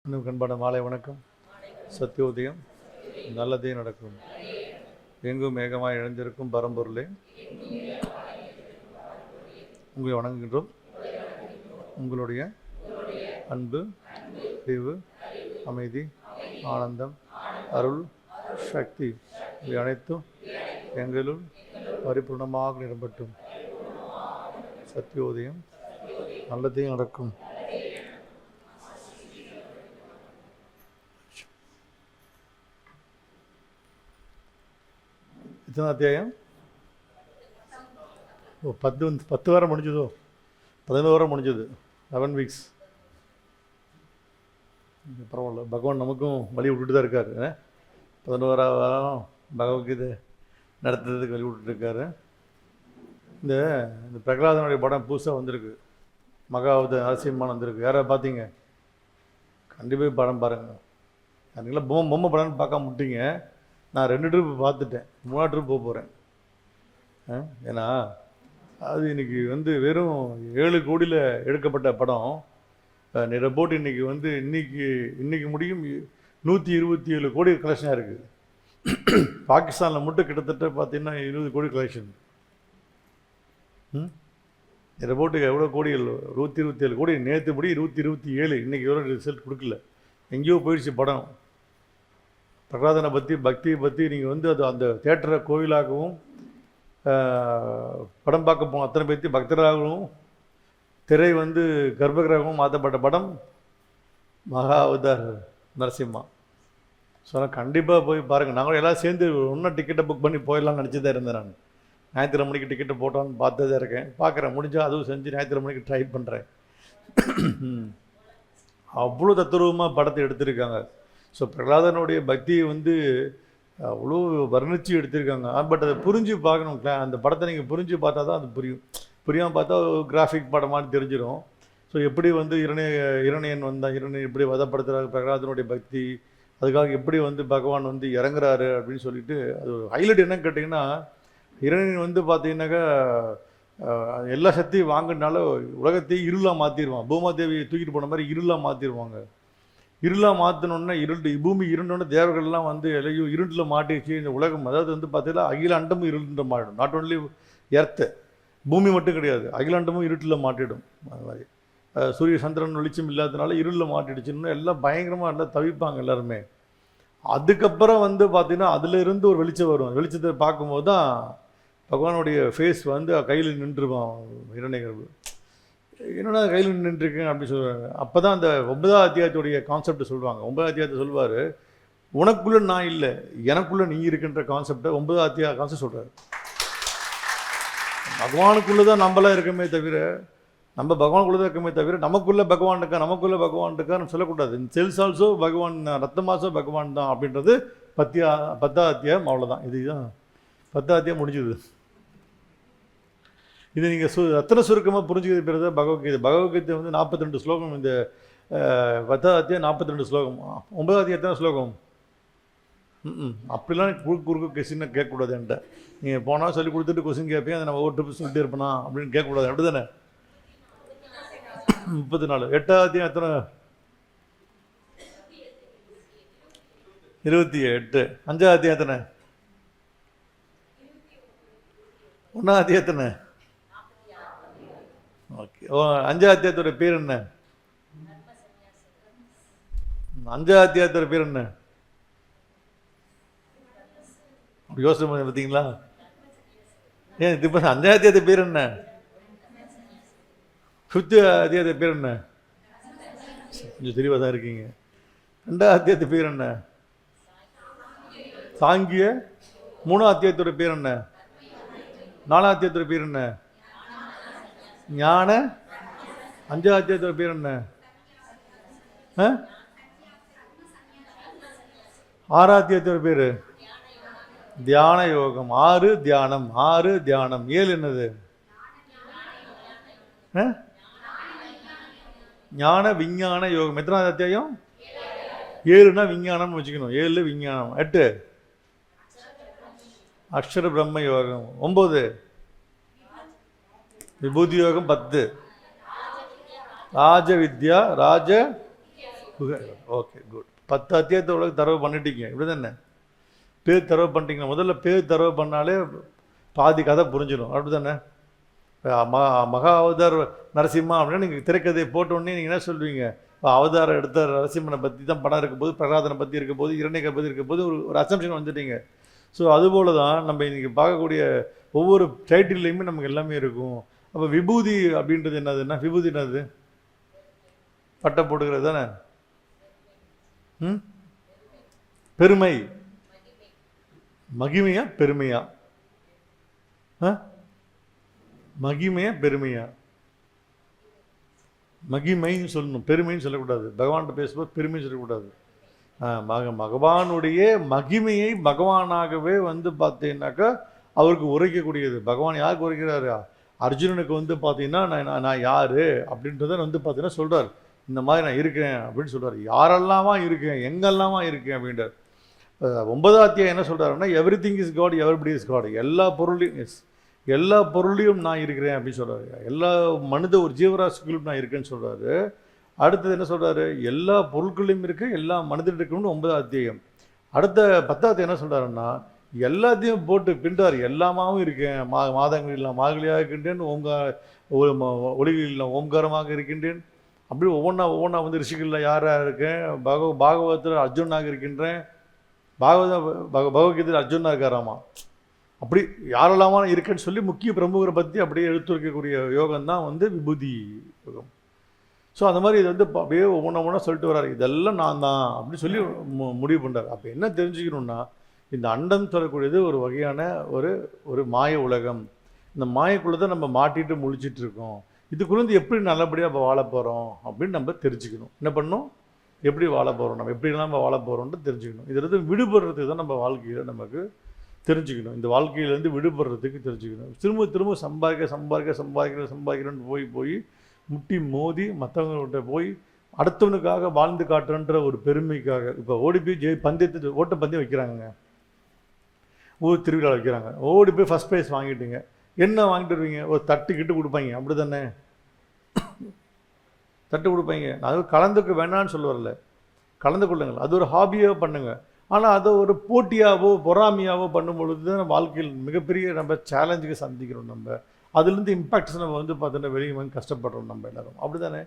இன்னும் கண்பான மாலை வணக்கம். சத்தியோதயம் நல்லதே நடக்கும். எங்கும் மேகமாய் எழுந்திருக்கும் பரம்பொருளே உங்களை வணங்குகின்றோம். உங்களுடைய அன்பு, அறிவு, அமைதி, ஆனந்தம், அருள், சக்தி இவை அனைத்தும் எங்களுள் பரிபூர்ணமாக நிரம்பட்டும். சத்தியோதயம் நல்லதே நடக்கும். இத்தனை அத்தியாயம்? 10 வாரம் முடிஞ்சதோ? 11 வாரம் முடிஞ்சது. 11 வீக்ஸ். பரவாயில்ல, பகவான் நமக்கும் வழி விட்டுட்டு தான் இருக்கார். 11 வாரம் பகவத்கீதை நடத்துறதுக்கு வழி விட்டுருக்காரு. இந்த பிரகலாதனுடைய படம் புதுசாக வந்திருக்கு. மகாவத நரசிம்மான் வந்திருக்கு. யாராவது பார்த்தீங்க? கண்டிப்பாக படம் பாருங்கள். அதுக்கெல்லாம் பொம்மை படம்னு பார்க்க முட்டிங்க. நான் 2 ட்ரிப்பு பார்த்துட்டேன். 3 ட்ரிப் போக போகிறேன். ஏன்னா அது இன்றைக்கி வெறும் 7 கோடியில் எடுக்கப்பட்ட படம். நிறைய போட்டு இன்றைக்கி முடியும் 127 கோடி கலெக்ஷனாக இருக்குது. பாகிஸ்தானில் மட்டும் கிட்டத்தட்ட பார்த்தீங்கன்னா 20 கோடி கலெக்ஷன். நிறைய போட்டுக்கு எவ்வளோ கோடிகள்? 127 கோடி. நேற்று முடி 127. இன்றைக்கி எவ்வளோ ரிசல்ட் கொடுக்கல. எங்கேயோ போயிடுச்சு படம். பிரகலாதனை பற்றி, பக்தியை பற்றி நீங்கள் அது அந்த தேட்டரை கோவிலாகவும் படம் பார்க்க போகும் அத்தனை பேர்த்தி பக்தராகவும் திரை கர்ப்பகிரகமும் மாற்றப்பட்ட படம் மகாவதார் நரசிம்மா. ஸோ கண்டிப்பாக போய் பாருங்கள். நாங்களும் எல்லாம் சேர்ந்து இன்னும் டிக்கெட்டை புக் பண்ணி போயிடலாம்னு நினச்சி தான் இருந்தேன். நான் ஞாயிற்றுக்கிழமை மணிக்கு டிக்கெட்டை போட்டோன்னு பார்த்து தான் இருக்கேன். பார்க்குறேன். முடிஞ்சால் அதுவும் செஞ்சு ஞாயிற்றுக்கிழமை மணிக்கு ட்ரை பண்ணுறேன். அவ்வளோ தத்துரூபமாக படத்தை எடுத்திருக்காங்க. ஸோ பிரகலாதனுடைய பக்தியை அவ்வளோ வர்ணித்து எடுத்திருக்காங்க. பட் அதை புரிஞ்சு பார்க்கணும். அந்த படத்தை நீங்கள் புரிஞ்சு பார்த்தா தான் அது புரியும். புரியாமல் பார்த்தா கிராஃபிக் படமானு தெரிஞ்சிடும். ஸோ எப்படி இரணியன் வந்தால் இரணியன் எப்படி வதப்படுத்துகிறாரு, பிரகலாதனுடைய பக்தி, அதுக்காக எப்படி பகவான் இறங்குறாரு அப்படின்னு சொல்லிட்டு அது ஒரு ஹைலைட் என்னன்னு கேட்டிங்கன்னா, இரணியன் பார்த்தீங்கன்னாக்கா எல்லா சக்தியும் வாங்கினால உலகத்தையும் இருளாக மாற்றிடுவான். பூமாதேவியை தூக்கிட்டு போன மாதிரி இருளாக மாற்றிடுவாங்க. இருளாக மாற்றினோன்னா பூமி இருண்டோன்னே தேவர்கள்லாம் எல்லையும் இருண்டில் மாட்டிடுச்சு. இந்த உலகம் பார்த்தீங்கன்னா அகில அண்டமும் இருண்ட மாறிடும். நாட் ஓன்லி எர்த்து, பூமி மட்டும் கிடையாது, அகில அண்டமும் இருட்டில் மாட்டிடும். அது மாதிரி சூரிய சந்திரன் வெளிச்சம் இல்லாததுனால இருளில் மாட்டிடுச்சுன்னு எல்லாம் பயங்கரமாக எல்லாம் தவிப்பாங்க எல்லாருமே. அதுக்கப்புறம் பார்த்தீங்கன்னா அதிலிருந்து ஒரு வெளிச்சம் வரும். வெளிச்சத்தை பார்க்கும்போது தான் பகவானுடைய ஃபேஸ் கையில் நின்றுவான். இரணியர்கள் என்னடா கையில் நின்றுருக்கேன் அப்படின்னு சொல்லுவாங்க. அப்போ தான் அந்த 9ஆம் அத்தியாயத்துடைய கான்செப்டை சொல்லுவாங்க. 9ஆம் அத்தியாயத்தை சொல்லுவார், உனக்குள்ளே நான் இல்லை, எனக்குள்ளே நீ இருக்கின்ற கான்செப்டை 9ஆம் அத்தியாய கான்செப்ட் சொல்கிறார். பகவானுக்குள்ளே தான் நம்மளாம் இருக்கமே தவிர, நம்ம பகவானுக்குள்ளே தான் இருக்கமே தவிர நமக்குள்ளே பகவான் இருக்கான்னு சொல்லக்கூடாது. செல்ஸ் ஆல்சோ பகவான், ரத்தமாசோ பகவான் தான் அப்படின்றது 10ஆம் அத்தியாயம். அவ்வளோதான். இதுதான் 10ஆம் அத்தியாயம் முடிஞ்சுது. இது நீங்கள் ரத்தன சுருக்கமாக புரிஞ்சுக்கிறது பேர் தான் பகவத்கீதை. பகவத்கீதை 42 ஸ்லோகம். இந்த 10ஆம் அத்தியாயம் 42 ஸ்லோகம். 9ஆம் அத்தியாயம் எத்தனை ஸ்லோகம்? அப்படிலாம் குறுக்கு கொஸ்டின் கேட்கக்கூடாது. என்கிட்ட நீங்கள் போனால் சொல்லி கொடுத்துட்டு கொஸ்டின் கேட்பேன். அதை நம்ம ஒவ்வொரு ட்ரிப்பு சொல்லிட்டு இருப்பேனா அப்படின்னு கேட்கக்கூடாது. அப்படி தானே? 34. 8ஆம் அத்தியாயம் எத்தனை? 28. 5ஆம் அத்தியாயம் எத்தனை? 1ஆம் அத்தியாயம் எத்தனை? ஓகே. 5ஆம் அத்தியாயத்தோட பேர் என்ன? 5ஆம் அத்தியாயத்தோட பேர் என்ன? அப்படி யோசனை பண்ணி பார்த்தீங்களா? ஏன் இப்போ 5ஆம் அத்தியாயத்து பேர் என்ன? 5th அத்தியாயத்து பேர் என்ன? கொஞ்சம் தெளிவாக தான் இருக்கீங்க. 2ஆம் அத்தியாயத்து பேர் என்ன? சாங்கிய. 3ஆம் அத்தியாயத்தோட பேர் என்ன? 4ஆம் அத்தியாயத்தோட பேர் என்ன? ஞான. 5ஆம் அத்தியாயத்தோட பேர் என்ன? 6ஆம் அத்தியாயத்தோட பேர் தியான யோகம். 6 தியானம். 6 தியானம். 7 என்னது? ஞான விஞ்ஞான யோகம். எத்தனாவது அத்தியாயம்? 7னா விஞ்ஞானம் வச்சுக்கணும். 7 விஞ்ஞானம். 8 அக்ஷர பிரம்ம யோகம். 9 விபூதி யோகம். 10 ராஜ வித்யா. ராஜ ஓகே குட். 10 அத்தியாயத்தை உலக தரவு பண்ணிட்டீங்க, இப்படி தானே? பேர் தரவு பண்ணிட்டீங்கன்னா முதல்ல பேர் தரவு பண்ணாலே பாதி கதை புரிஞ்சிடும், அப்படி தானே? மகா அவதார் நரசிம்மா அப்படின்னா நீங்கள் திரைக்கதையை போட்டோடனே நீங்கள் என்ன சொல்வீங்க? அவதாரம் எடுத்த நரசிம்மனை பற்றி தான் படம் இருக்க போது, பிரகலாதனை பற்றி இருக்க போது, இரண்யகை பற்றி இருக்க போது ஒரு அசம்ஷன் வந்துட்டீங்க. ஸோ அதுபோல தான் நம்ம இன்றைக்கி பார்க்கக்கூடிய ஒவ்வொரு டைட்டில்லையுமே நமக்கு எல்லாமே இருக்கும். அப்போ விபூதி அப்படின்றது என்னதுன்னா, விபூதி என்னது? பட்டை போட்டுக்கிறது தானே? பெருமை, மகிமையா பெருமையா? மகிமையா பெருமையா? மகிமைன்னு சொல்லணும், பெருமைன்னு சொல்லக்கூடாது. பகவான்கிட்ட பேசும்போது பெருமைன்னு சொல்லக்கூடாது. பகவானுடைய மகிமையை பகவானாகவே வந்து பார்த்தீங்கன்னாக்கா அவருக்கு உரைக்கக்கூடியது. பகவான் யாருக்கு உரைக்கிறாரு? அர்ஜுனனுக்கு வந்து பார்த்தீங்கன்னா நான் யார் அப்படின்றத வந்து பார்த்தீங்கன்னா சொல்கிறார், இந்த மாதிரி நான் இருக்கேன் அப்படின்னு சொல்கிறார். யாரெல்லாமா இருக்கேன், எங்கெல்லாமா இருக்கேன் அப்படின்றார். 9ஆம் அத்தியாயம் என்ன சொல்கிறாருன்னா, everything is God, everybody is God. எல்லா பொருளையும் நான் இருக்கிறேன் அப்படின்னு சொல்கிறாரு. எல்லா மனித ஒரு ஜீவராசிகளும் நான் இருக்கேன்னு சொல்கிறாரு. அடுத்தது என்ன சொல்கிறாரு? எல்லா பொருட்களையும் இருக்குது, எல்லா மனிதர்கள் இருக்கணும்னு 9ஆம் அத்தியாயம். அடுத்த 10ஆம் அத்தியாயம் என்ன சொல்கிறாருன்னா, எல்லாத்தையும் போட்டு பின்றார். எல்லாமாவும் இருக்கேன், மாதங்களில் மார்கழியாக இருக்கின்றேன், ஒளிகளில் ஓம்காரமாக இருக்கின்றேன். அப்படி ஒவ்வொன்றா வந்து ரிஷிகளில் யாராக இருக்கேன், பாகவதத்தில் அர்ஜுனாக இருக்கின்றேன். பகவத்கீதையில் அர்ஜுனா இருக்காராமா. அப்படி யாரெல்லாமா இருக்குன்னு சொல்லி முக்கிய பிரமுகரை பற்றி அப்படியே எடுத்துரைக்கக்கூடிய யோகம் தான் வந்து விபூதி யோகம். ஸோ அந்த மாதிரி இது வந்து அப்படியே ஒவ்வொன்றா சொல்லிட்டு வர்றாரு, இதெல்லாம் நான் தான் அப்படின்னு சொல்லி முடிவு பண்ணுறாரு. அப்போ என்ன தெரிஞ்சுக்கணுன்னா, இந்த அண்டம் சொல்லக்கூடியது ஒரு வகையான ஒரு மாய உலகம். இந்த மாயக்குள்ளே தான் நம்ம மாட்டிட்டு முழிச்சிட்டு இருக்கோம். இதுக்குள்ளேருந்து எப்படி நல்லபடியாக நம்ம வாழ போகிறோம் அப்படின்னு நம்ம தெரிஞ்சுக்கணும். என்ன பண்ணணும்? எப்படி வாழ போகிறோம், நம்ம எப்படிலாம் நம்ம வாழ போகிறோம்னு தெரிஞ்சுக்கணும். இதிலிருந்து விடுபடுறதுக்கு தான் நம்ம வாழ்க்கையில் நமக்கு தெரிஞ்சுக்கணும். இந்த வாழ்க்கையிலேருந்து விடுபடுறதுக்கு தெரிஞ்சுக்கணும். திரும்ப சம்பாதிக்கிறேன்னு போய் முட்டி மோதி மற்றவங்கள்ட்ட போய் அடுத்தவனுக்காக வாழ்ந்து காட்டுறன்ற ஒரு பெருமைக்காக இப்போ ஓடி போய் ஓட்டப்பந்தயம் வைக்கிறாங்க, ஊர் திருவிழா வைக்கிறாங்க. ஓடி போய் ஃபஸ்ட் ப்ரைஸ் வாங்கிட்டீங்க, என்ன வாங்கிட்டு வருவீங்க? ஒரு தட்டுக்கிட்டு கொடுப்பாங்க, அப்படி தானே? தட்டு கொடுப்பாங்க. அது கலந்துக்க வேணான்னு சொல்ல வரல, கலந்து கொள்ளுங்கள், அது ஒரு ஹாபியாக பண்ணுங்கள். ஆனால் அதை ஒரு போட்டியாகவோ பொறாமையாகவோ பண்ணும் பொழுது தான் வாழ்க்கையில் மிகப்பெரிய நம்ம சேலஞ்சுக்கு சந்திக்கிறோம். நம்ம அதுலேருந்து இம்பேக்ட்ஸ் நம்ம வந்து பார்த்தோன்னா வெளியே வந்து கஷ்டப்படுறோம் நம்ம எல்லோரும், அப்படி தானே?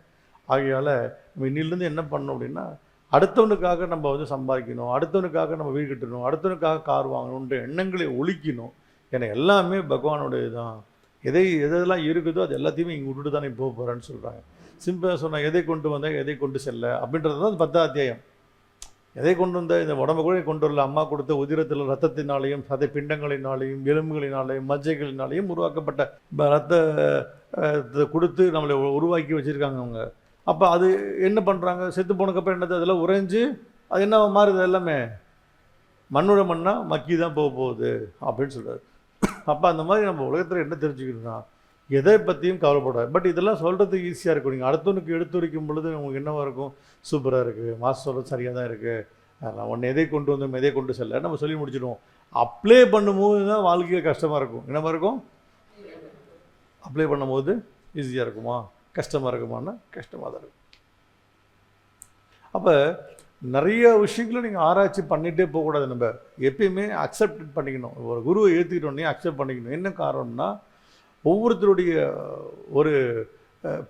ஆகையால் நம்ம இன்னிலேருந்து என்ன பண்ணணும் அப்படின்னா, அடுத்தவனுக்காக நம்ம வந்து சம்பாதிக்கணும், அடுத்தவனுக்காக நம்ம வீடு கட்டணும், அடுத்தவனுக்காக கார் வாங்கணுன்ற எண்ணங்களை ஒழிக்கணும். ஏன்னா எல்லாமே பகவானுடைய தான். எதெல்லாம் இருக்குதோ அது எல்லாத்தையுமே இங்கே விட்டுட்டு தானே போக போகிறேன்னு சொல்கிறாங்க. சிம்பிளாக சொன்னால் எதை கொண்டு வந்தால் எதை கொண்டு செல்ல அப்படின்றது தான் 10ஆம் அத்தியாயம். எதை கொண்டு வந்த இந்த உடம்பு கூட கொண்டு வரல, அம்மா கொடுத்த உதிரத்தில் ரத்தத்தினாலேயும் சதை பிண்டங்களினாலேயும் எலும்புகளினாலேயும் மஜ்ஜைகளினாலேயும் உருவாக்கப்பட்ட ரத்தத்தை கொடுத்து நம்மளை உருவாக்கி வச்சுருக்காங்க அவங்க. அப்போ அது என்ன பண்ணுறாங்க? செத்து போனதுக்கப்புறம் என்னது? அதெல்லாம் உறைஞ்சி அது என்ன மாறுது? எல்லாமே மண்ணோட மண்ணாக மக்கி தான் போக போகுது அப்படின்னு சொல்கிறார். அப்போ அந்த மாதிரி நம்ம உலகத்தில் என்ன தெரிஞ்சுக்கணும்னா, எதை பற்றியும் கவலைப்படாது. பட் இதெல்லாம் சொல்கிறதுக்கு ஈஸியாக இருக்கும். நீங்கள் அடுத்தவனுக்கு எடுத்துரைக்கும் பொழுது உங்களுக்கு என்னவாக இருக்கும்? சூப்பராக இருக்குது, மாஸ்டர் சொல்கிறது சரியாக தான் இருக்குது, நான் ஒன்று எதை கொண்டு வந்தோம் எதை கொண்டு செல்ல நம்ம சொல்லி முடிச்சிடுவோம். அப்ளை பண்ணும்போது தான் வாழ்க்கையில் கஷ்டமாக இருக்கும். என்னமா இருக்கும்? அப்ளை பண்ணும்போது ஈஸியாக இருக்குமா, கஷ்டமாக இருக்குமான்னா கஷ்டமாக தான் இருக்கும். அப்போ நிறைய விஷயங்களை நீங்கள் ஆராய்ச்சி பண்ணிகிட்டே போகக்கூடாது. நம்ம எப்பயுமே அக்செப்ட் பண்ணிக்கணும். ஒரு குருவை ஏற்றுக்கிட்டோன்னே அக்செப்ட் பண்ணிக்கணும். என்ன காரணம்னா, ஒவ்வொருத்தருடைய ஒரு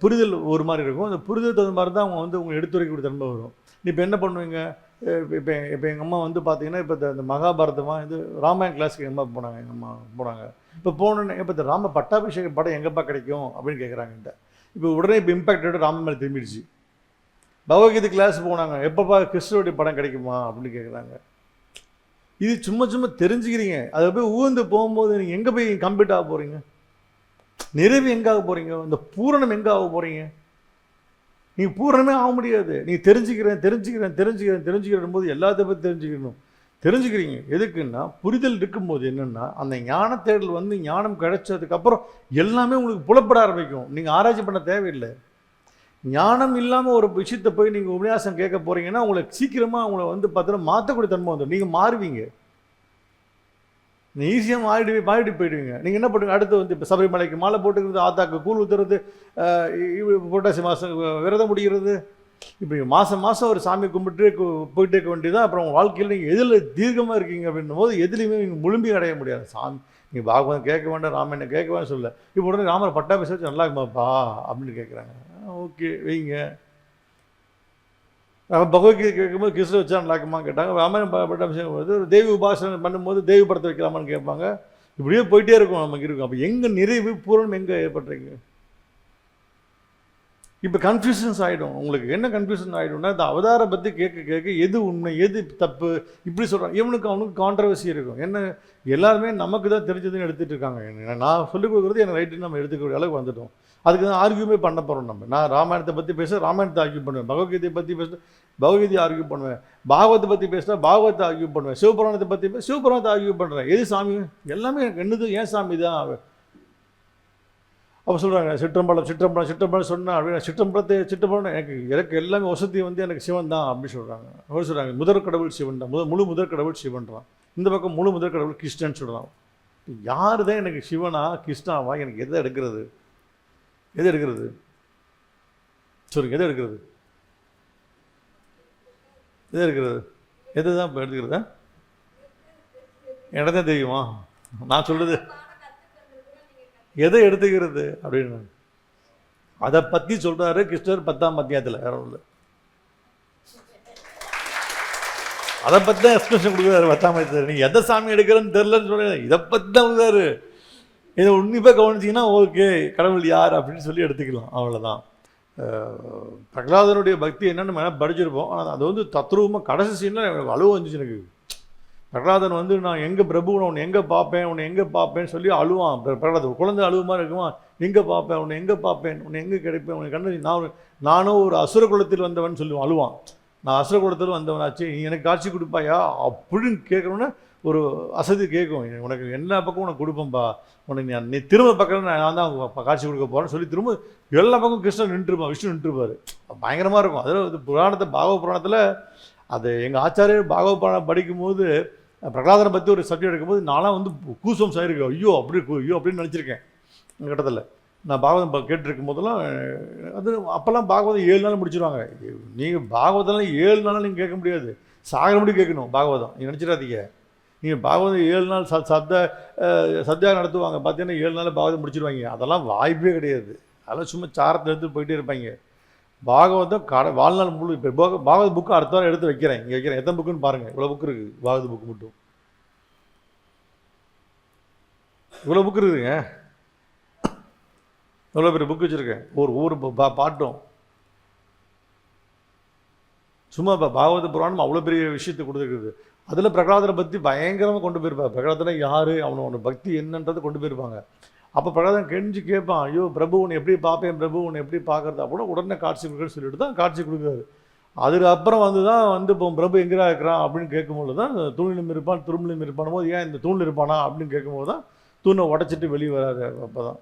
புரிதல் ஒரு மாதிரி இருக்கும். அந்த புரிதல் தகுந்த மாதிரி தான் அவங்க வந்து உங்களை எடுத்துரைக்கக்கூடிய தன்மை வரும். இப்போ என்ன பண்ணுவீங்க? இப்போ எங்கள் அம்மா வந்து பார்த்தீங்கன்னா, இப்போ இந்த மகாபாரதமாக இது ராமாயண கிளாஸுக்கு எங்கள் அம்மா போனாங்க. இப்போ போனோன்னே, இப்போ இந்த ராம பட்டாபிஷேக படம் எங்கேப்பா கிடைக்கும் அப்படின்னு கேட்குறாங்கன்ட்ட. இப்போ உடனே இப்போ இம்பேக்டோட ராமன் மேலே திரும்பிடுச்சு. பகவத்கீதை கிளாஸ் போனாங்க, எப்பப்பா கிருஷ்ணருடைய படம் கிடைக்குமா அப்படின்னு கேட்குறாங்க. இது சும்மா தெரிஞ்சுக்கிறீங்க. அதை போய் ஊர்ந்து போகும்போது நீங்கள் எங்கே போய் கம்ப்ளீட் ஆக போகிறீங்க? நிறைவு எங்கே ஆக போகிறீங்க? இந்த பூரணம் எங்கே ஆக போகிறீங்க? நீங்கள் பூரணமே ஆக முடியாது. நீங்கள் தெரிஞ்சுக்கிறேன் போது எல்லாத்தை பற்றி தெரிஞ்சுக்கிறீங்க. எதுக்குன்னா, புரிதல் இருக்கும்போது என்னென்னா, அந்த ஞான தேடல் வந்து ஞானம் கிடைச்சதுக்கப்புறம் எல்லாமே உங்களுக்கு புலப்பட ஆரம்பிக்கும். நீங்கள் ஆராய்ச்சி பண்ண தேவையில்லை. ஞானம் இல்லாமல் ஒரு விஷயத்தை போய் நீங்கள் உபன்யாசம் கேட்க போகிறீங்கன்னா, உங்களை சீக்கிரமாக உங்களை வந்து பார்த்தீங்கன்னா மாற்றக்கூடிய தன்மை வந்துடும். நீங்கள் மாறுவீங்க, நீங்கள் ஈஸியாக மாறிட்டு போயிடுவீங்க. நீங்கள் என்ன பண்ணுங்க? அடுத்து வந்து இப்போ சபரிமலைக்கு மாலை போட்டுக்கிறது, ஆத்தாக்கு கூழ் ஊற்றுறது, புரட்டாசி மாதம் விரதம் முடிகிறது, இப்போ நீங்கள் மாதம் மாதம் ஒரு சாமி கும்பிட்டு போயிட்டே இருக்க வேண்டியதான். அப்புறம் உங்கள் வாழ்க்கையில் நீங்கள் எதில் தீர்க்கமாக இருக்கீங்க அப்படின்னும் போது எதுலேயுமே நீங்கள் முழும்பி அடைய முடியாது. சாமி நீங்கள் பாகவதம் கேட்க வேண்டாம், ராமாயணை கேட்க வேண்டாம் சொல்ல. இப்போ உடனே ராமர் பட்டாபிஷேகம் வச்சு நல்லா இருக்குமாப்பா அப்படின்னு கேட்குறாங்க. ஓகே வைங்க. பகவத்கீதை கேட்கும்போது கிருஷ்ணர் வச்சா நல்லா இருக்குமான்னு கேட்டாங்க. ராமாயணம் பட்டாபிஷேகம் போது ஒரு தேவி உபாசனை பண்ணும்போது தேவி படத்தை வைக்கலாமான்னு கேட்பாங்க. இப்படியே போயிட்டே இருக்கும் நமக்கு இருக்கும். அப்போ எங்கே நிறைவு பூரணம் எங்கே ஏற்படுறீங்க? இப்போ கன்ஃபியூஷன்ஸ் ஆகிடும். உங்களுக்கு என்ன கன்ஃபியூஷன் ஆகிடும்னா, இந்த அவதாரை பற்றி கேட்க கேட்க எது உண்மை எது தப்பு இப்படி சொல்கிறான். அவனுக்கு கான்ட்ரவர்சி இருக்கும். என்ன எல்லாருமே நமக்கு தான் தெரிஞ்சதுன்னு எடுத்துகிட்டு இருக்காங்க. நான் சொல்லிக் கொடுக்குறது எனக்கு ரைட்டு நம்ம எடுத்துக்கூடிய அளவுக்கு வந்துட்டோம். அதுக்கு தான் ஆர்கியூமே பண்ண போகிறோம் நம்ம. நான் ராமாயணத்தை பற்றி பேச ராமாயணத்தை ஆர்கியூ பண்ணுவேன், பகவத்கீதையை பற்றி பேச பகவத்கீதையை ஆர்கியூ பண்ணுவேன், பாகவத்தை பற்றி பேசினா பாகவத்தை ஆர்கியூ பண்ணுவேன், சிவபுராணத்தை பற்றி பேச சிவபுராணத்தை ஆர்கியூ பண்ணுறேன். எது சாமி எல்லாமே எனக்கு என்னது ஏன் சாமி தான். அப்போ சொல்கிறாங்க சிற்றம்பலம் சொன்னால் அப்படின்னா சிற்றம்பலம் எனக்கு எல்லாமே வசதி வந்து எனக்கு சிவன் தான் அப்படின்னு சொல்கிறாங்க. அவர் சொல்கிறாங்க முதற் கடவுள் சிவன் தான், முழு முதற் கடவுள் சிவன்றான். இந்த பக்கம் முழு முதற் கடவுள் கிருஷ்ணன் சொல்கிறான். யார் தான் எனக்கு சிவனா கிருஷ்ணாவா? எனக்கு எதை எடுக்கிறது சொல்லுங்க. எதை எடுக்கிறது எது தான் இப்போ எடுத்துக்கிறதா? எனக்கு தான் தெரியுமா நான் சொல்கிறது எதை எடுத்துக்கிறது அப்படின்னு. அதை பற்றி சொல்கிறாரு கிருஷ்ணர் 10ஆம் அத்தியாயத்தில். வேற ஒன்று அதை பற்றி தான் எக்ஸ்பிரஷன் கொடுக்குறாரு 10ஆம் அத்தியாயத்தில். நீங்கள் எதை சாமி எடுக்கிறேன்னு தெரிலன்னு சொல்ல, இதை பற்றி தான் கொடுக்குறாரு. இதை உன்னிப்பாக கவனிச்சிங்கன்னா ஓகே கடவுள் யார் அப்படின்னு சொல்லி எடுத்துக்கலாம். அவ்வளோதான். பிரகலாதனுடைய பக்தி என்னென்னு நம்ம படிச்சிருப்போம். ஆனால் அது வந்து தத்ரூபமாக கடைசி சீனில் எனக்கு அழுவ வந்துச்சு. எனக்கு பிரகலாதன் வந்து நான் எங்கே பிரபுவனை உன்னை எங்கே பார்ப்பேன்னு சொல்லி அழுவான். பிரகலாதன் குழந்தை அழுவ மாதிரி இருக்குமா, எங்கே பார்ப்பேன் உன்னை எங்கே கிடைப்பேன் உன்னை கண்டு நானும் ஒரு அசுர குலத்தில் வந்தவன் சொல்லுவான், அழுவான். நான் அசுர குலத்தில் வந்தவனாச்சு, நீ எனக்கு காட்சி கொடுப்பாயா அப்படின்னு கேட்கணுன்னு ஒரு அசதி கேட்கும். உனக்கு எல்லா பக்கம் உனக்கு கொடுப்பேன்பா, உனக்கு நீ திரும்ப பக்கம் நான் தான் காட்சி கொடுக்க போகிறேன்னு சொல்லி திரும்ப எல்லா பக்கம் கிருஷ்ணன் நின்றுருப்பான், விஷ்ணு நின்றுருப்பார். பயங்கரமாக இருக்கும். அதில் புராணத்தை பாகவ புராணத்தில் அது எங்கள் ஆச்சாரியர் பாகவ புராணம் படிக்கும்போது பிரகலாதனை பற்றி ஒரு சப்ஜெக்ட் எடுக்கும்போது நான்லாம் வந்து கூசம் சாயிருக்கேன். ஐயோ அப்படின்னு நினச்சிருக்கேன். கட்டத்தில் நான் பாகவதம் கேட்டுருக்கும் போதெல்லாம் அது அப்போல்லாம் பாகவதம் 7 நாள் முடிச்சிடுவாங்க. நீங்கள் பாகவதெல்லாம் 7 நாள் நீங்கள் கேட்க முடியாது, சாகர முடி கேட்கணும் பாகவதம். நீங்கள் நினச்சிடாதீங்க. நீங்கள் பாகவதம் 7 நாள் சத்தியாக நடத்துவாங்க. பார்த்தீங்கன்னா 7 நாள் பாகவதம் முடிச்சிடுவாங்க. அதெல்லாம் வாய்ப்பே கிடையாது. அதெல்லாம் சும்மா சாரத்தை எடுத்துகிட்டு போயிட்டே இருப்பாங்க. பாகவதம் வாழ்நாள் முழு. இப்போ பாகவத புக்கு அடுத்த வாரம் எடுத்து வைக்கிறேன், இங்கே வைக்கிறேன். எத்தனை புக்குன்னு பாருங்கள். இவ்வளோ புக்கு இருக்குது பாகவத புக்கு மட்டும். இவ்வளோ புக்கு இருக்குதுங்க. எவ்வளோ பெரிய புக்கு வச்சுருக்கேன். ஒவ்வொரு பாட்டும் சும்மா இப்போ பாகவத புராணம் அவ்வளோ பெரிய விஷயத்தை கொடுத்துருக்குது. அதில் பிரகலாதனை பற்றி பயங்கரமாக கொண்டு போயிருப்பாங்க. பிரகலாதனை யார், அவனோட பக்தி என்னன்றதை கொண்டு போயிருப்பாங்க. அப்போ பிரகலாதன் கெஞ்சி கேட்பான், ஐயோ பிரபு உன்னை எப்படி பார்ப்பேன், பிரபு உன்னை எப்படி பார்க்குறது அப்படின்னா உடனே காட்சி கொடுக்குன்னு சொல்லிட்டு தான் காட்சி கொடுக்குறாரு. அதுக்கப்புறம் வந்து இப்போ பிரபு எங்கேயா இருக்கிறான் அப்படின்னு கேட்கும்போது தான் தூணிலும் இருப்பான் துரும்பிலும் இருப்பான் போது ஏன் இந்த தூணில் இருப்பானா அப்படின்னு கேட்கும்போது தான் தூணை உடச்சிட்டு வெளியே வராது. அப்போ தான்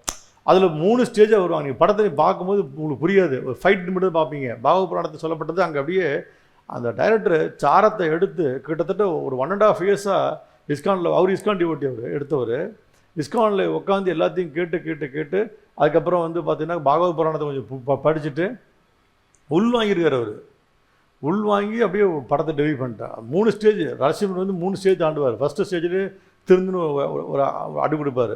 அதில் 3 ஸ்டேஜாக வருவாங்க. நீங்கள் படத்தை பார்க்கும்போது உங்களுக்கு புரியாது, ஒரு ஃபைட் மட்டும் பார்ப்பீங்க. பாகவ புராணத்தை சொல்லப்பட்டது அங்கே அப்படியே அந்த டைரக்டர் சாரத்தை எடுத்து கிட்டத்தட்ட ஒரு 1.5 இயர்ஸாக இஸ்கானில் இஸ்கான் டிவோட்டி அவர் எடுத்தவர் இஸ்கானில் உட்காந்து எல்லாத்தையும் கேட்டு அதுக்கப்புறம் வந்து பார்த்தீங்கன்னா பாகவத புராணத்தை கொஞ்சம் படிச்சுட்டு உள்வாங்கியிருக்கார். அவர் உள்வாங்கி அப்படியே படத்தை டெலிவரி பண்ணிட்டார். 3 ஸ்டேஜ் நரசிம்மன் வந்து 3 ஸ்டேஜ் ஆண்டுவார். ஃபஸ்ட்டு ஸ்டேஜில் திருந்துன்னு ஒரு அடி கொடுப்பார்.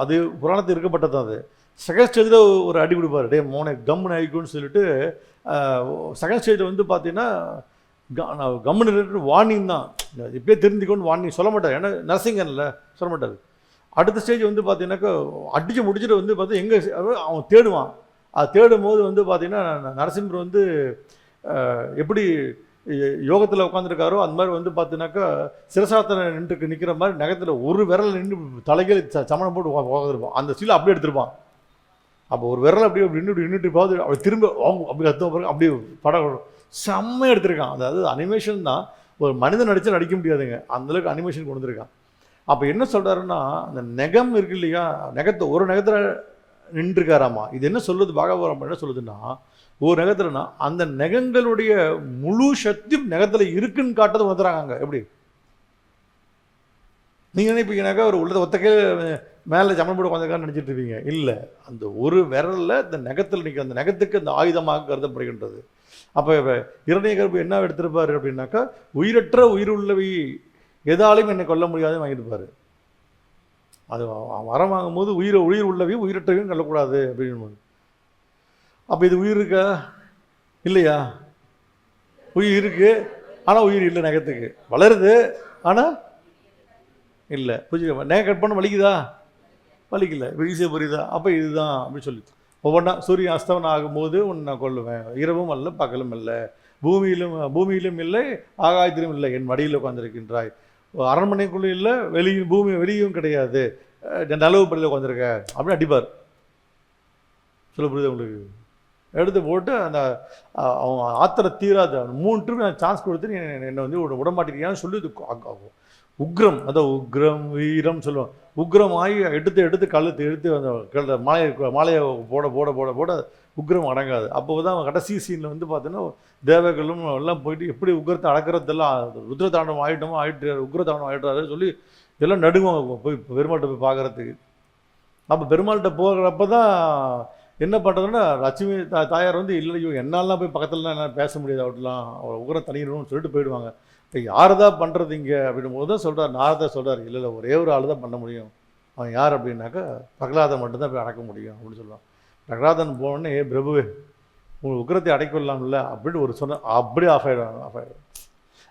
அது புராணத்தில் இருக்கப்பட்டது. அது செகண்ட் ஸ்டேஜில் ஒரு அடி கொடுப்பார். டே மோனை கம்முன்னு ஆகிக்குன்னு சொல்லிட்டு செகண்ட் ஸ்டேஜில் வந்து பார்த்தீங்கன்னா கம்முன்னு வார்னிங் தான், இப்போயே தெரிஞ்சுக்கொண்டு வார்னிங் சொல்ல மாட்டார். ஏன்னா நரசிங்கன்ல சொல்ல மாட்டார். அடுத்த ஸ்டேஜ் வந்து பார்த்தீங்கன்னாக்கா அடித்து முடிச்சுட்டு வந்து பார்த்தா எங்கே அவன் தேடுவான். அது தேடும் போது வந்து பார்த்தீங்கன்னா நரசிம்மர் வந்து எப்படி யோகத்தில் உட்காந்துருக்காரோ அந்த மாதிரி வந்து பார்த்தீங்கன்னாக்கா சிரசாத்தனை நிற்கிற மாதிரி நகத்தில் ஒரு விரல் நின்று தலைகள் சமணம் போட்டு உட்காந்துருப்பான். அந்த சீலை அப்படியே எடுத்துருப்பான். அப்போ ஒரு விரல் அப்படியே நின்றுட்டு பார்த்து அப்படி திரும்ப அப்படி கத்துவ பிறகு அப்படியே படம் செம்மையாக எடுத்திருக்கான். அதாவது அனிமேஷன் தான், ஒரு மனிதன் நடிச்சா நடிக்க முடியாதுங்க, அந்தளவுக்கு அனிமேஷன் கொண்டு வந்திருக்கான். அப்போ என்ன சொல்கிறாருன்னா, அந்த நெகம் இருக்கு இல்லையா, நெகத்தை ஒரு நெகத்தில் நின்றுருக்காராமா. இது என்ன சொல்லுது பாகவரம் என்ன சொல்லுதுன்னா, ஒரு நெகத்துலனா அந்த நெகங்களுடைய முழு சக்தியும் நெகத்தில் இருக்குன்னு காட்டுறது வந்துடுறாங்க. எப்படி நீங்கள் நினைப்பீங்கன்னாக்கா ஒரு உள்ளதை ஒத்தக்கே மேலே சமன் போட்டு உட்காந்துருக்கான்னு நினச்சிட்டு இருப்பீங்க. இல்லை, அந்த ஒரு விரலில் இந்த நெகத்தில் நிற்கிற அந்த நெகத்துக்கு அந்த ஆயுதமாக கருதப்படுகின்றது. அப்போ இரணியகர்ப்பு என்ன எடுத்திருப்பாரு அப்படின்னாக்கா, உயிரற்ற உயிருள்ளவை எதாலையும் என்னை கொல்ல முடியாதுன்னு வாங்கியிருப்பாரு. அது வரம் வாங்கும்போது உயிர் உள்ளவையும் உயிரற்றவையும் கொல்லக்கூடாது அப்படின்னு. அப்போ இது உயிர் இருக்கா இல்லையா? உயிர் இருக்கு, ஆனால் உயிர் இல்லை. நகத்துக்கு வளருது, ஆனால் இல்லை. புரிஞ்சுக்க, நகை கட் பண்ண வலிக்குதா? வலிக்கல. இப்போ ஈஸியாக புரியுதா? அப்போ இதுதான் அப்படின்னு சொல்லி ஒவ்வொன்றா சூரியன் அஸ்தமனம் ஆகும்போது உன்னை நான் கொல்லுவேன். இரவும் அல்ல பகலும் இல்லை, பூமியிலும் இல்லை ஆகாயத்திலும் இல்லை, என் மடியில் உட்காந்துருக்கின்றாய். அரண்மனைக்குள்ளே இல்லை, வெளியும் கிடையாது, நலவு பள்ளியில் உட்காந்துருக்க அப்படின்னு அடிப்பார். சொல்ல புரியுது உங்களுக்கு? எடுத்து போட்டு அந்த அவங்க ஆத்திர தீராது. 3 ட்ரிப் நான் சான்ஸ் கொடுத்து என்னை வந்து விடமாட்டேங்கிறான்னு சொல்லி உக்ரம், அதான் உக்ரம் வீரம் சொல்லுவான். உக்ரமாகி எடுத்து கழுத்து எடுத்து அந்த மாலையை போட உக்ரம் அடங்காது. அப்போ தான் கடைசி சீனில் வந்து பார்த்தீங்கன்னா தேவர்களும் எல்லாம் போயிட்டு எப்படி உக்ரத்தை அடக்கிறதெல்லாம் ருத்ரதாண்டம் ஆகிட்டு உக்ரதாண்டம் ஆகிட்டாரு சொல்லி எல்லாம் நடுங்குவாங்க போய் பெருமாள்கிட்ட போய் பார்க்குறதுக்கு. அப்போ பெருமாள்கிட்ட போகிறப்ப தான் என்ன பண்ணுறதுன்னா, லட்சுமி தாயார் வந்து இல்லையோ என்னாலாம் போய் பக்கத்துலலாம் என்ன பேச முடியாது, அவட்டெலாம் அவர் உக்ரம் தனியணும்னு சொல்லிட்டு போயிடுவாங்க. இப்போ யார் தான் பண்ணுறது இங்கே அப்படின்னும் போது தான் சொல்கிறார், நாரதா சொல்கிறார், இல்லை ஒரே ஒரு ஆள் தான் பண்ண முடியும். அவன் யார் அப்படின்னாக்கா பிரகலாதன் மட்டும்தான் போய் அடக்க முடியும் அப்படின்னு சொல்லுவான். பிரகலாதன் போனோடனே பிரபுவே உங்களுக்கு உக்ரத்தை அடைக்கலாம்ல அப்படின்னு ஒரு சொன்ன அப்படியே ஆஃப் ஆகிடும்.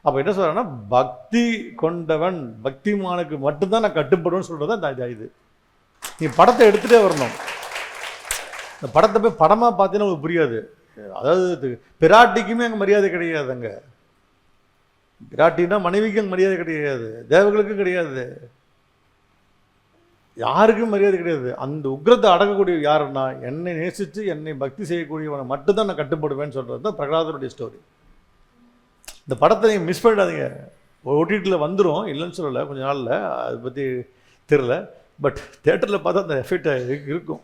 அப்போ என்ன சொல்கிறேன்னா, பக்தி கொண்டவன் பக்திமானுக்கு மட்டும்தான் நான் கட்டுப்படுவேன்னு சொல்கிறது தான் இது. நீ படத்தை எடுத்துகிட்டே வரணும். இந்த படத்தை போய் படமாக பார்த்தீங்கன்னா உங்களுக்கு புரியாது. அதாவது பிராட்டிக்குமே அங்கே மரியாதை கிடையாதுங்க. பிராட்டின்னா மனைவிக்கு அங்கே மரியாதை கிடையாது, தேவர்களுக்கும் கிடையாது, யாருக்கும் மரியாதை கிடையாது. அந்த உக்ரத்தை அடக்கக்கூடிய யாருன்னா என்னை நேசித்து என்னை பக்தி செய்யக்கூடியவனை மட்டும்தான் நான் கட்டுப்படுவேன்னு சொல்கிறது தான் பிரகலாதனுடைய ஸ்டோரி. இந்த படத்தை நீங்கள் மிஸ் பண்ணிடாதீங்க. ஓடிடியில் வந்துடும், இல்லைன்னு சொல்லலை, கொஞ்சம் நாளில் அதை பற்றி தெரில. பட் தேட்டரில் பார்த்தா அந்த எஃபெக்ட் இருக்கும்.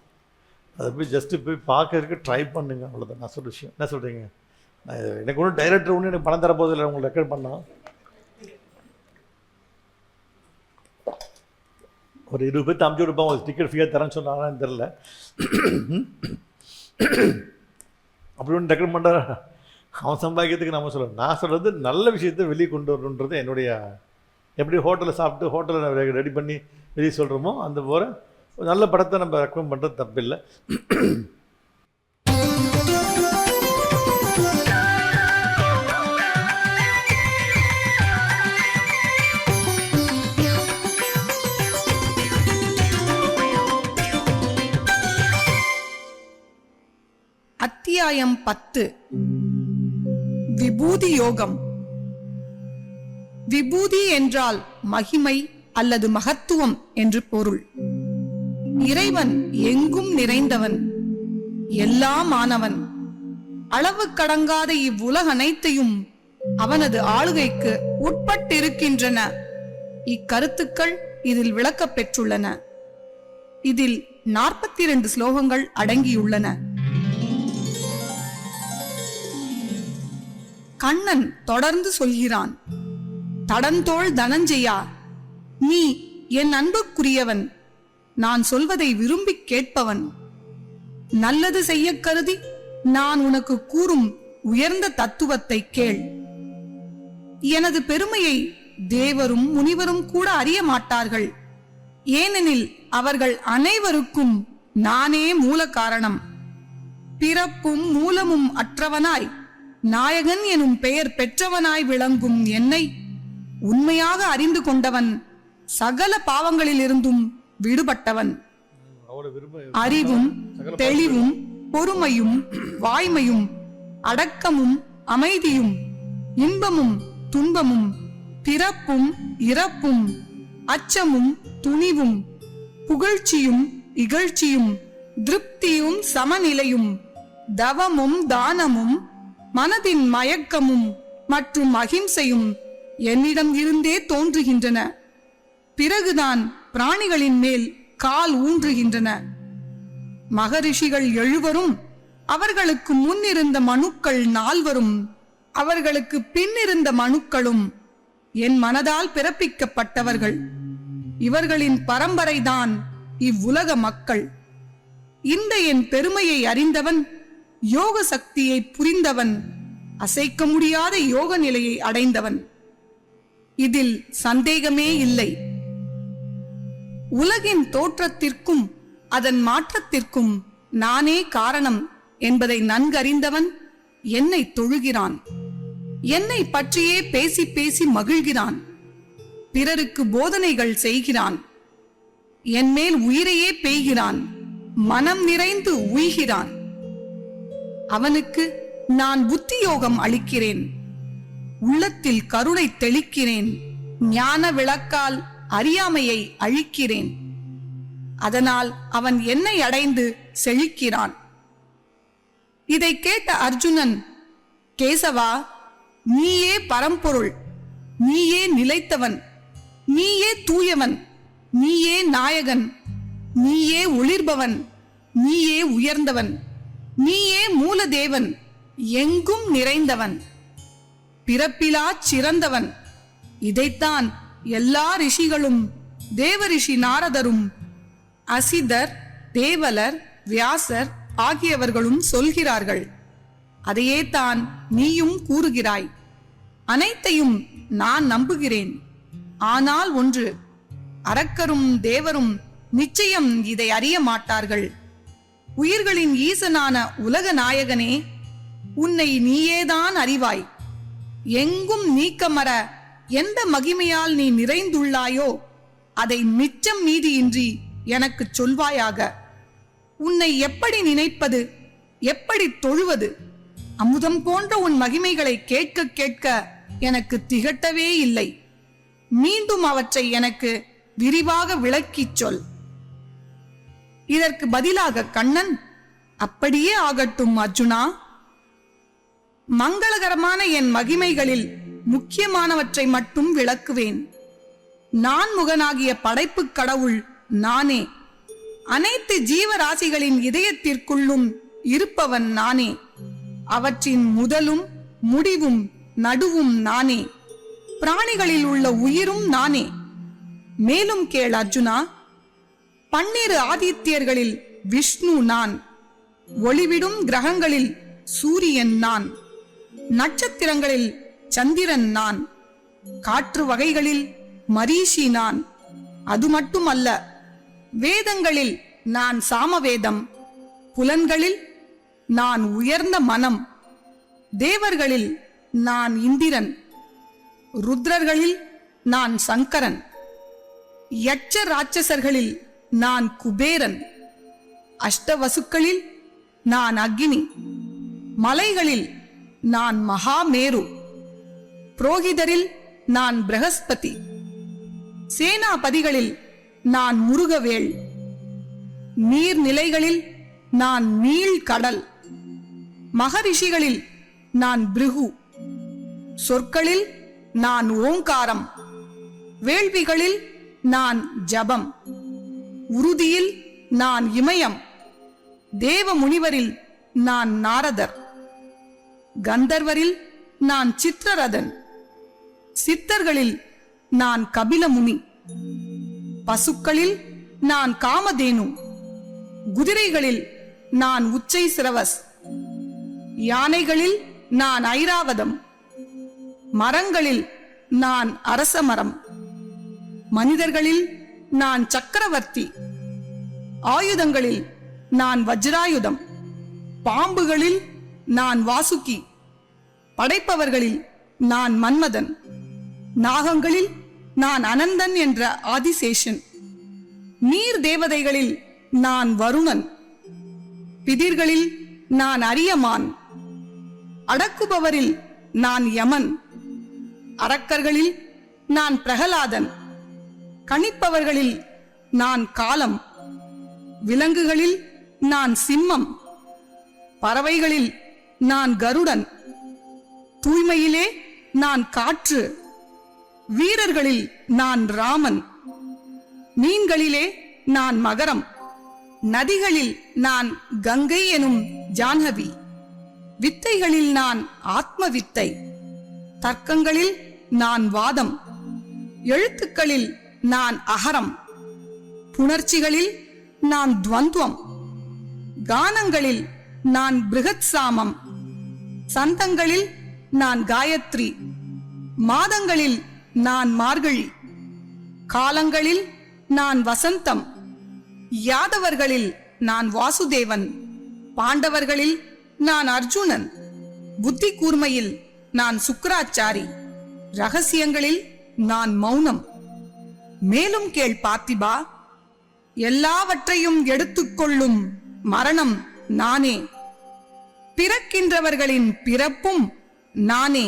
அதை போய் ஜஸ்ட்டு போய் பார்க்கறதுக்கு ட்ரை பண்ணுங்க, அவ்வளோதான் நான் சொல்கிற விஷயம். என்ன சொல்கிறீங்க? நான் எனக்கு ஒன்றும் டைரக்டர் ஒன்று எனக்கு பணம் தரப்போது இல்லை, உங்களுக்கு ரெக்கார்ட் பண்ணால் ஒரு 20 பேர் அமுச்சு கொடுப்பான், ஒரு டிக்கெட் ஃப்ரீயாக தரேன்னு சொன்னாங்கன்னு தெரில. அப்படி ஒன்று ரெக்கார்ட் பண்ணுற அவன் சம்பாதிக்கிறதுக்கு நம்ம சொல்லணும். நான் சொல்கிறது நல்ல விஷயத்தை வெளியே கொண்டு வரணுன்றது என்னுடைய, எப்படி ஹோட்டலில் சாப்பிட்டு ஹோட்டலில் ரெடி பண்ணி வெளியே சொல்கிறோமோ அந்த போகிற நல்ல படத்தை நம்ம ரெக்கமெண்ட் பண்ணுறது தப்பில்லை. அத்தியாயம் 10. விபூதி யோகம். விபூதி என்றால் மகிமை அல்லது மகத்துவம் என்று பொருள். இறைவன் எங்கும் நிறைந்தவன், எல்லாமானவன். அளவு கடங்காத இவ்வுலக அனைத்தையும் அவனது ஆளுகைக்கு உட்பட்டிருக்கின்றன. இக்கருத்துக்கள் இதில் விளக்கப் பெற்றுள்ளன. இதில் 42 ஸ்லோகங்கள் அடங்கியுள்ளன. கண்ணன் தொடர்ந்து சொல்கிறான், தடந்தோள் தனஞ்செயா, நீ என் அன்புக்குரியவன், நான் சொல்வதை விரும்பி கேட்பவன். நல்லது செய்ய கருதி நான் உனக்கு கூறும் உயர்ந்த தத்துவத்தை கேள். எனது பெருமையை தேவரும் முனிவரும் கூட அறிய மாட்டார்கள். ஏனெனில் அவர்கள் அனைவருக்கும் நானே மூல காரணம். பிறப்பும் மூலமும் அற்றவனாய் நாயகன் எனும் பெயர் பெற்றவனாய் விளங்கும் என்னை உண்மையாக அறிந்து கொண்டவன் சகல பாவங்களிலிருந்தும் விடுபட்டவன். அறிவும் தெளிவும் பொறுமையும் வாய்மையும் அடக்கமும் அமைதியும் இன்பமும் துன்பமும் பிறப்பும் இறப்பும் அச்சமும் துணிவும் புகழ்ச்சியும் இகழ்ச்சியும் திருப்தியும் சமநிலையும் தவமும் தானமும் மனதின் மயக்கமும் மற்றும் அகிம்சையும் என்னிடம் இருந்தே தோன்றுகின்றன. பிறகுதான் பிராணிகளின் மேல் கால் ஊன்றுகின்றன. மகரிஷிகள் 7 அவர்களுக்கு முன்னிருந்த மனுக்கள் 4 அவர்களுக்கு பின்னிருந்த மனுக்களும் என் மனதால் பிறப்பிக்கப்பட்டவர்கள். இவர்களின் பரம்பரைதான் இவ்வுலக மக்கள். இந்த என் பெருமையை அறிந்தவன், யோக சக்தியை புரிந்தவன், அசைக்க முடியாத யோக நிலையை அடைந்தவன். இதில் சந்தேகமே இல்லை. உலகின் தோற்றத்திற்கும் அதன் மாற்றத்திற்கும் நானே காரணம் என்பதை நன்கறிந்தவன் என்னை தொழுகிறான். என்னை பற்றியே பேசி பேசி மகிழ்கிறான். பிறருக்கு போதனைகள் செய்கிறான். என் மேல் உயிரையே பெய்கிறான். மனம் நிறைந்து உய்கிறான். அவனுக்கு நான் புத்தியோகம் அளிக்கிறேன். உள்ளத்தில் கருணை தெளிக்கிறேன். ஞான விளக்கால் அறியாமையை அழிக்கிறேன். அதனால் அவன் என்னை அடைந்து செழிக்கிறான். இதை கேட்ட அர்ஜுனன், கேசவா, நீயே பரம்பொருள், நீயே நிலைத்தவன், நீயே தூயவன், நீயே நாயகன், நீயே ஒளிர்பவன், நீயே உயர்ந்தவன், நீயே மூலதேவன், எங்கும் நிறைந்தவன், பிறப்பிலா சிறந்தவன். இதைத்தான் எல்லா ரிஷிகளும் தேவரிஷி நாரதரும் அசிதர், தேவலர், வியாசர் ஆகியவர்களும் சொல்கிறார்கள். அதையே தான் நீயும் கூறுகிறாய். அனைத்தையும் நான் நம்புகிறேன். ஆனால் ஒன்று, அரக்கரும் தேவரும் நிச்சயம் இதை அறிய மாட்டார்கள். உயிர்களின் ஈசனான உலக நாயகனே, உன்னை நீயேதான் அறிவாய். எங்கும் நீக்கமற எந்த மகிமையால் நீ நிறைந்துள்ளாயோ அதை மிச்சம் மீதியின்றி எனக்கு சொல்வாயாக. உன்னை எப்படி நினைப்பது, எப்படி தொழுவது? அமுதம் போன்ற உன் மகிமைகளை கேட்க கேட்க எனக்கு திகட்டவே இல்லை. மீண்டும் அவற்றை எனக்கு விரிவாக விளக்கிச் சொல். இதற்கு பதிலாக கண்ணன், அப்படியே ஆகட்டும் அர்ஜுனா. மங்களகரமான என் மகிமைகளில் முக்கியமானவற்றை மட்டும் விளக்குவேன். நான் முகனாகிய படைப்பு கடவுள் நானே. அனைத்து ஜீவராசிகளின் இதயத்திற்குள்ளும் இருப்பவன் நானே. அவற்றின் முதலும் முடிவும் நடுவும் நானே. பிராணிகளில் உள்ள உயிரும் நானே. மேலும் கேள் அர்ஜுனா, 12 ஆதித்யர்களில் விஷ்ணு நான். ஒளிவிடும் கிரகங்களில் சூரியன் நான். நட்சத்திரங்களில் சந்திரன் நான். காற்று வகைகளில் மரீஷி நான். அது மட்டுமல்ல, வேதங்களில் நான் சாமவேதம், புலன்களில் நான் உயர்ந்த மனம், தேவர்களில் நான் இந்திரன், ருத்ரர்களில் நான் சங்கரன், யட்ச ராட்சசர்களில் நான் குபேரன், அஷ்டவசுக்களில் நான் அக்னி, மலைகளில் நான் மகாமேரு, புரோகிதரில் நான் பிரகஸ்பதி, சேனாபதிகளில் நான் முருகவேள், நீர்நிலைகளில் நான் நீள்கடல், மகரிஷிகளில் நான் பிருகு, சொற்களில் நான் ஓங்காரம், வேள்விகளில் நான் ஜபம், உறுதியில் நான் இமயம், தேவ முனிவரில் நான் நாரதர், கந்தர்வரில் நான் சித்திரரதன், சித்தர்களில் நான் கபிலமுனி, பசுக்களில் நான் காமதேனு, குதிரைகளில் நான் உச்சை சிரவஸ், யானைகளில் நான் ஐராவதம், மரங்களில் நான் அரசமரம், மனிதர்களில் நான் சக்கரவர்த்தி, ஆயுதங்களில் நான் வஜ்ராயுதம், பாம்புகளில் நான் வாசுகி, படைப்பவர்களில் நான் மன்மதன், நாகங்களில் நான் அனந்தன் என்ற ஆதிசேஷன், நீர் தேவதைகளில் நான் வருணன், பிதிர்களில் நான் அரியமான், அடக்குபவரில் நான் யமன், அரக்கர்களில் நான் பிரகலாதன், கணிப்பவர்களில் நான் காலம், விலங்குகளில் நான் சிம்மம், பறவைகளில் நான் கருடன், தூய்மையிலே நான் காற்று, வீரர்களில் நான் ராமன், மீன்களிலே நான் மகரம், நதிகளில் நான் கங்கை எனும் ஜான்ஹவி, வித்தைகளில் நான் ஆத்ம வித்தை, தர்க்கங்களில் நான் வாதம், எழுத்துக்களில் நான் அகரம், புணர்ச்சிகளில் நான் துவந்துவம், கானங்களில் நான் பிருகத் சாமம், சந்தங்களில் நான் காயத்ரி, மாதங்களில் நான் மார்கழி, காலங்களில் நான் வசந்தம், யாதவர்களில் நான் வாசுதேவன், பாண்டவர்களில் நான் அர்ஜுனன், புத்தி கூர்மையில் நான் சுக்கிராச்சாரி, ரகசியங்களில் நான் மௌனம். மேலும் கேள் பார்த்திபா, எல்லாவற்றையும் எடுத்துக்கொள்ளும் மரணம் நானே, பிறக்கின்றவர்களின் பிறப்பும் நானே,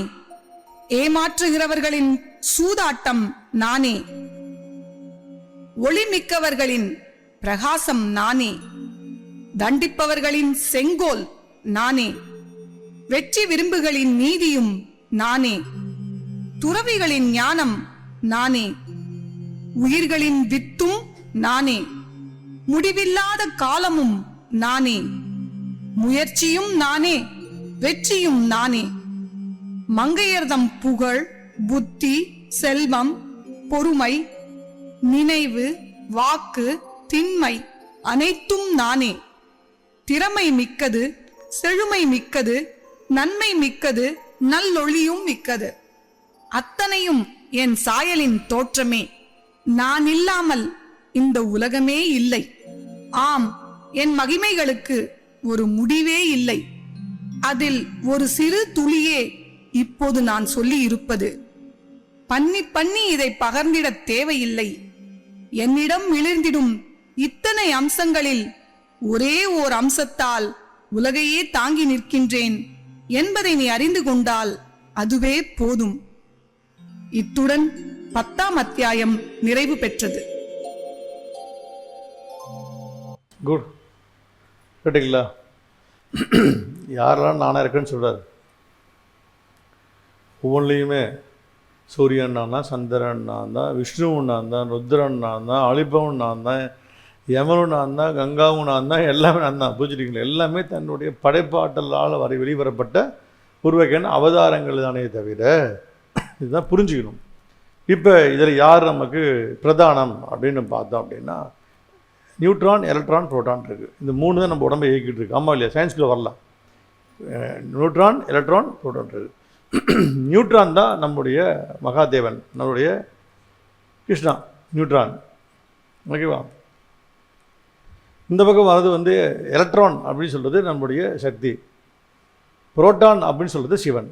ஏமாற்றுகிறவர்களின் சூதாட்டம் நானே, ஒளிமிக்கவர்களின் பிரகாசம் நானே, தண்டிப்பவர்களின் செங்கோல் நானே, வெற்றி விரும்புகளின் நீதியும் நானே, துறவிகளின் ஞானம் நானே, உயிர்களின் வித்தும் நானே, முடிவில்லாத காலமும் நானே, முயற்சியும் நானே, வெற்றியும் நானே, மங்கையர்தம் புகழ், புத்தி, செல்வம், பொறுமை, நினைவு, வாக்கு, திண்மை அனைத்தும் நானே, திறமை மிக்கது, செழுமை மிக்கது, நன்மை மிக்கது, நல்லொளியும் மிக்கது, அத்தனையும் என் சாயலின் தோற்றமே. நான் இல்லாமல் இந்த உலகமே இல்லை. ஆம், என் மகிமைகளுக்கு ஒரு முடிவே இல்லை. அதில் ஒரு சிறு துளியே இப்போது நான் சொல்லி இருப்பது. பண்ணி பண்ணி இதை பகர்ந்திட தேவையில்லை. என்னிடம் மிளிர்ந்திடும் இத்தனை அம்சங்களில் ஒரே ஓர் அம்சத்தால் உலகையே தாங்கி நிற்கின்றேன் என்பதை நீ அறிந்து கொண்டால் அதுவே போதும். இத்துடன் 10ஆம் அத்தியாயம் நிறைவு பெற்றது. குட், கேட்டீங்களா? யாரெல்லாம் நானாக இருக்கேன்னு சொல்கிறார். ஒவ்வொன்றிலையுமே சூரியன் நான் தான், சந்திரன் நான் தான், விஷ்ணுவும் நான் தான், ருத்ரன் நான் தான், அலிபவன் நான் தான், யமனும் நான் தான், கங்காவும் நான் தான், எல்லாமே நான் தான். புரிஞ்சுட்டீங்களா? எல்லாமே தன்னுடைய படைப்பாற்றலால் வெளிவரப்பட்ட உருவகன் அவதாரங்கள் தானே தவிர, இதுதான் புரிஞ்சுக்கணும். இப்போ இதில் யார் நமக்கு பிரதானம் அப்படின்னு பார்த்தோம் அப்படின்னா, நியூட்ரான், எலக்ட்ரான், புரோட்டான் இருக்குது. இந்த 3 தான் நம்ம உடம்பை இயக்கிட்டு இருக்கு. ஆமாம் இல்லையா? சயின்ஸ்குள்ளே வரலாம். நியூட்ரான், எலக்ட்ரான், புரோட்டான் இருக்குது. நியூட்ரான் தான் நம்முடைய மகாதேவன், நம்முடைய கிருஷ்ணா நியூட்ரான். ஓகேவா? இந்த பக்கம் வர்றது எலக்ட்ரான் அப்படின்னு சொல்கிறது நம்முடைய சக்தி. புரோட்டான் அப்படின்னு சொல்கிறது சிவன்.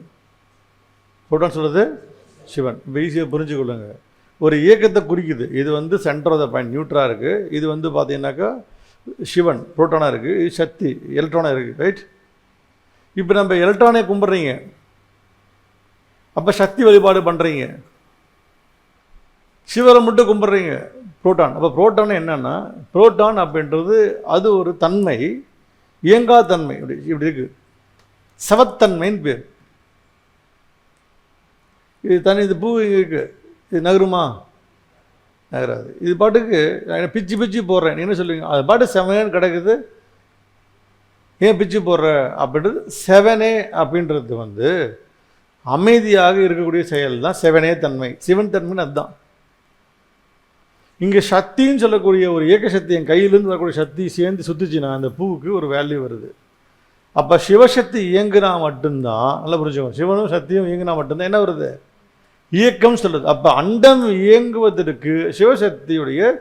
புரோட்டான் சொல்கிறது சிவன். இப்போ ஈஸியாக புரிஞ்சுக்கொள்ளுங்க. ஒரு இயக்கத்தை குறிக்குது. இது சென்டர் ஆஃப் த பாயிண்ட் நியூட்ராக இருக்குது. இது பார்த்தீங்கன்னாக்கா சிவன் புரோட்டானாக இருக்குது. இது சக்தி எலக்ட்ரானாக இருக்குது. ரைட்? இப்போ நம்ம எலக்ட்ரானை கும்பிட்றீங்க, அப்போ சக்தி வழிபாடு பண்ணுறீங்க. சிவரை மட்டும் கும்பிட்றீங்க, புரோட்டான். அப்போ புரோட்டான் என்னன்னா, புரோட்டான் அப்படின்றது அது ஒரு தன்மை, இயங்கா தன்மை. இப்படி இருக்குது, சவத்தன்மைன்னு பேர். இது பூ இங்கே இருக்குது, இது நகருமா? நகராது. இது பாட்டுக்கு நான் பிச்சு பிச்சு போடுறேன். நீ என்ன சொல்லுவீங்க? அது பாட்டு செவனேன்னு கிடக்குது, ஏன் பிச்சு போடுற அப்படின்றது. செவனே அப்படின்றது அமைதியாக இருக்கக்கூடிய செயல் தான் செவனே தன்மை. சிவன் தன்மைன்னு அதுதான். இங்கே சக்தின்னு சொல்லக்கூடிய ஒரு இயக்க சக்தி, என் கையிலேருந்து வரக்கூடிய சக்தி சேர்ந்து சுற்றுச்சுன்னா அந்த பூவுக்கு ஒரு வேல்யூ வருது. அப்போ சிவசக்தி இயங்குனா மட்டும்தான், நல்லா புரிஞ்சுக்கோங்க, சிவனும் சக்தியும் இயங்குனா மட்டும்தான் என்ன வருது? இயக்கம் சொல்லுது. அப்போ அண்டம் இயங்குவதற்கு சிவசக்தியுடைய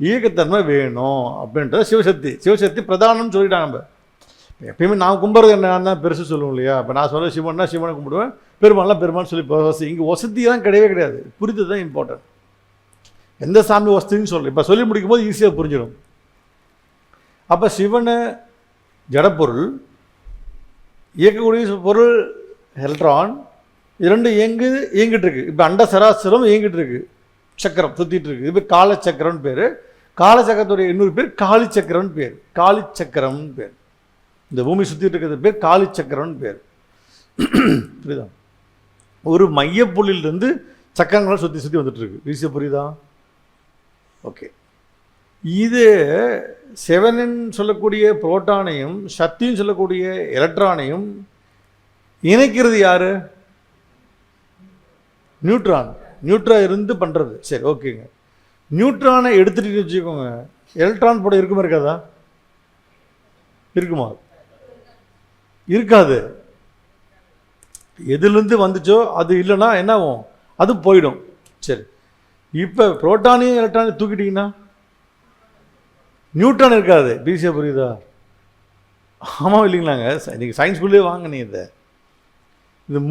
இயக்கத்தன்மை வேணும் அப்படின்றது சிவசக்தி பிரதானம்னு சொல்லிட்டாங்க. நம்ம எப்பயுமே நான் கும்பிட்றது என்ன பெருசு சொல்லுவோம் இல்லையா? இப்போ நான் சொல்ல சிவன்னா சிவனை கும்பிடுவேன், பெருமாள்லாம் பெருமாள் சொல்லி வசதி. இங்கே வசதியெல்லாம் கிடையவே கிடையாது. புரிஞ்சது தான் இம்பார்ட்டன்ட். எந்த சாமி வசதின்னு சொல்லு, இப்போ சொல்லி முடிக்கும் போது ஈஸியாக புரிஞ்சிடும். அப்போ சிவனை ஜடப்பொருள், இயக்கக்கூடிய பொருள் எலக்ட்ரான், இரண்டு இயங்கிட்டு இருக்கு. இப்போ அண்ட சராசரம் இயங்கிட்டு இருக்கு, சக்கரம் சுற்றிட்டு இருக்கு. இது காலச்சக்கரம்னு பேர். காலச்சக்கரத்துடைய இன்னொரு பேர் காளி சக்கரம்னு பேர். காளி சக்கரம்னு பேர். இந்த பூமி சுற்றிட்டு இருக்கிறது பேர் காளி சக்கரம்னு பேர். புரியுதா? ஒரு மையப்புள்ளிலிருந்து சக்கரங்களை சுற்றி சுற்றி வந்துட்டு இருக்கு. ஈஸியாக புரியுதா? ஓகே. இது செவனின் சொல்லக்கூடிய புரோட்டானையும் சக்தின்னு சொல்லக்கூடிய எலக்ட்ரானையும் இணைக்கிறது யாரு? நியூட்ரான். நியூட்ரான் இருந்து பண்ணுறது. சரி, ஓகேங்க. நியூட்ரானை எடுத்துகிட்டு வச்சுக்கோங்க, எலக்ட்ரான் போட இருக்குமா இருக்காதா? இருக்குமா? இருக்காது. எதுலேருந்து வந்துச்சோ அது இல்லைன்னா என்ன ஆகும், அது போயிடும். சரி, இப்போ புரோட்டானையும் எலக்ட்ரானையும் தூக்கிட்டிங்கன்னா நியூட்ரான் இருக்காது. பிசியா புரியுதா? ஆமாம் இல்லைங்களாங்க? நீங்கள் சயின்ஸ் ஸ்கூல்லே வாங்க. நீ இது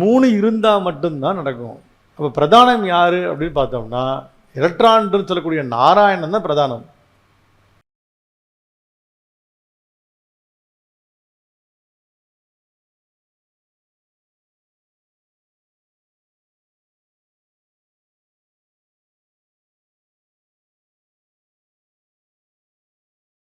3 இருந்தால் மட்டும்தான் நடக்கும். அப்போ பிரதானம் யார் அப்படின்னு பார்த்தோம்னா எலக்ட்ரான்னு சொல்லக்கூடிய நாராயணன் தான் பிரதானம்.